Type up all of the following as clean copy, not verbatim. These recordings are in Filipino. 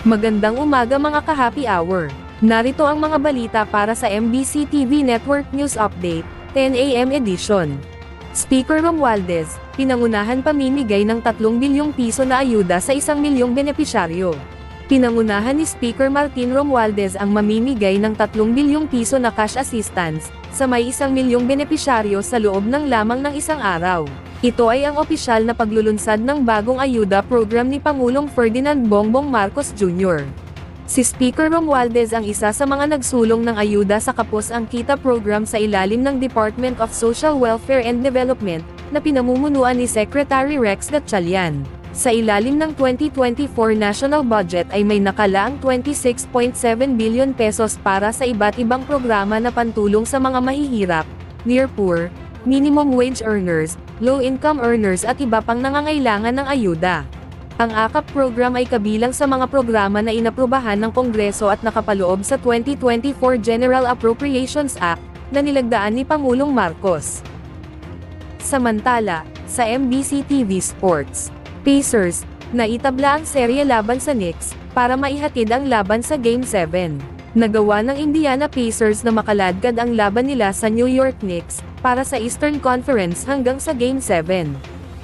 Magandang umaga mga ka-happy hour. Narito ang mga balita para sa MBC TV Network News Update, 10 AM edition. Speaker Romualdez, pinangunahan pamimigay ng 3 bilyong piso na ayuda sa 1 milyong benepisyaryo. Pinangunahan ni Speaker Martin Romualdez ang mamimigay ng 3 bilyong piso na cash assistance sa may 1 milyong benepisyaryo sa loob ng lamang ng isang araw. Ito ay ang opisyal na paglulunsad ng bagong ayuda program ni Pangulong Ferdinand Bongbong Marcos Jr. Si Speaker Romualdez ang isa sa mga nagsulong ng ayuda sa Kapos ang Kita program sa ilalim ng Department of Social Welfare and Development, na pinamumunuan ni Secretary Rex Gatchalian. Sa ilalim ng 2024 national budget ay may nakalaang 26.7 billion pesos para sa iba't ibang programa na pantulong sa mga mahihirap, near poor, minimum wage earners, low-income earners at iba pang nangangailangan ng ayuda. Ang AKAP program ay kabilang sa mga programa na inaprubahan ng Kongreso at nakapaloob sa 2024 General Appropriations Act, na nilagdaan ni Pangulong Marcos. Samantala, sa MBC TV Sports, Pacers, naitabla ang serye laban sa Knicks, para maihatid ang laban sa Game 7. Nagawa ng Indiana Pacers na makaladkad ang laban nila sa New York Knicks, para sa Eastern Conference hanggang sa Game 7.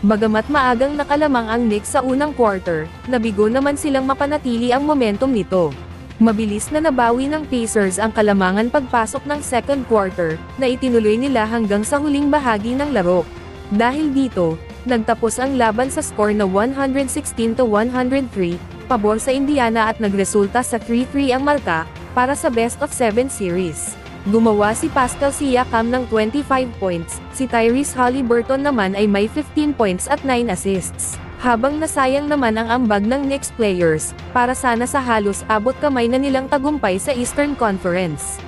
Bagamat maagang nakalamang ang Knicks sa unang quarter, nabigo naman silang mapanatili ang momentum nito. Mabilis na nabawi ng Pacers ang kalamangan pagpasok ng second quarter, na itinuloy nila hanggang sa huling bahagi ng laro. Dahil dito, nagtapos ang laban sa score na 116-103, pabor sa Indiana at nagresulta sa 3-3 ang marka, para sa best of 7 series. Gumawa si Pascal Siakam ng 25 points, si Tyrese Haliburton naman ay may 15 points at 9 assists. Habang nasayang naman ang ambag ng Knicks players, para sana sa halos abot kamay na nilang tagumpay sa Eastern Conference.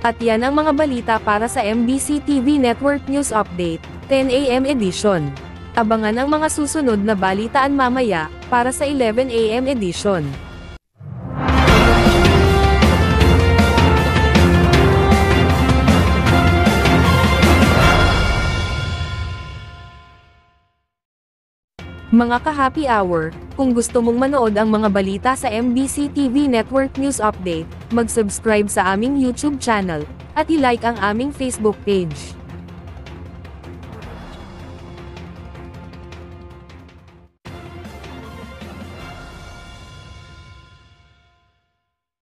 At yan ang mga balita para sa MBC TV Network News Update, 10 AM edition. Abangan ang mga susunod na balitaan mamaya, para sa 11 AM edition. Mga ka-happy hour, kung gusto mong manood ang mga balita sa MBC TV Network News Update, mag-subscribe sa aming YouTube channel, at i-like ang aming Facebook page.